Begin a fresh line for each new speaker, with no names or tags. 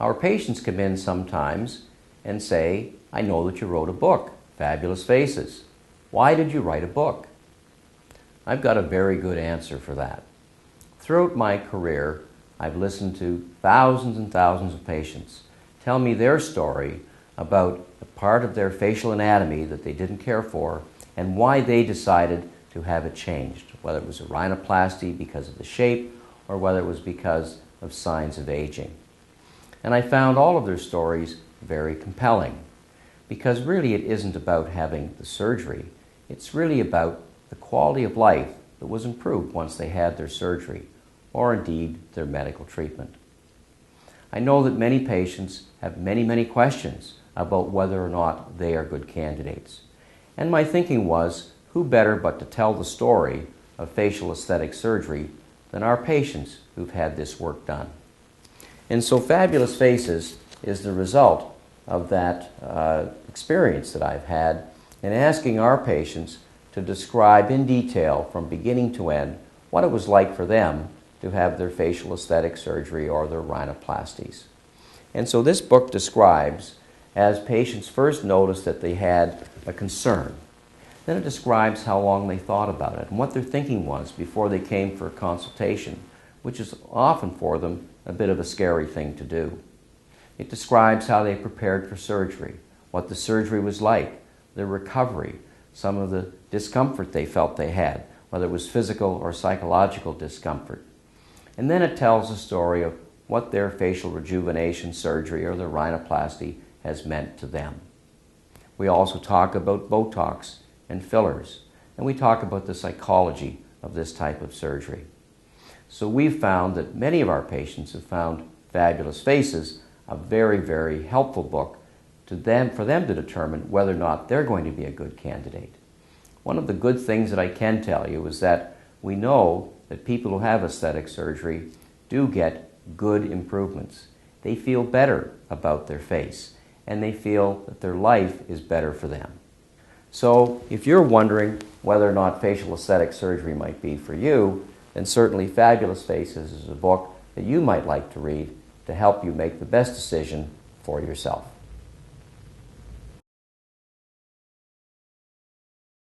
Our patients come in sometimes and say, I know that you wrote a book, Fabulous Faces. Why did you write a book? I've got a very good answer for that. Throughout my career, I've listened to thousands and thousands of patients tell me their story about a part of their facial anatomy that they didn't care for and why they decided to have it changed, whether it was a rhinoplasty because of the shape or whether it was because of signs of aging. And I found all of their stories very compelling because really it isn't about having the surgery. It's really about the quality of life that was improved once they had their surgery or indeed their medical treatment. I know that many patients have many questions about whether or not they are good candidates. And my thinking was, who better but to tell the story of facial aesthetic surgery than our patients who've had this work done. And so Fabulous Faces is the result of that experience that I've had in asking our patients to describe in detail from beginning to end what it was like for them to have their facial aesthetic surgery or their rhinoplasties. And so this book describes as patients first noticed that they had a concern. Then it describes how long they thought about it and what their thinking was before they came for a consultation, which is often for them a bit of a scary thing to do. It describes how they prepared for surgery, what the surgery was like, their recovery, some of the discomfort they felt they had, whether it was physical or psychological discomfort. And then it tells the story of what their facial rejuvenation surgery or their rhinoplasty has meant to them. We also talk about Botox and fillers, and we talk about the psychology of this type of surgery. So we've found that many of our patients have found Fabulous Faces a very helpful book for them to determine whether or not they're going to be a good candidate. One of the good things that I can tell you is that we know that people who have aesthetic surgery do get good improvements. They feel better about their face, and they feel that their life is better for them. So if you're wondering whether or not facial aesthetic surgery might be for you, then certainly Fabulous Faces is a book that you might like to read to help you make the best decision for yourself.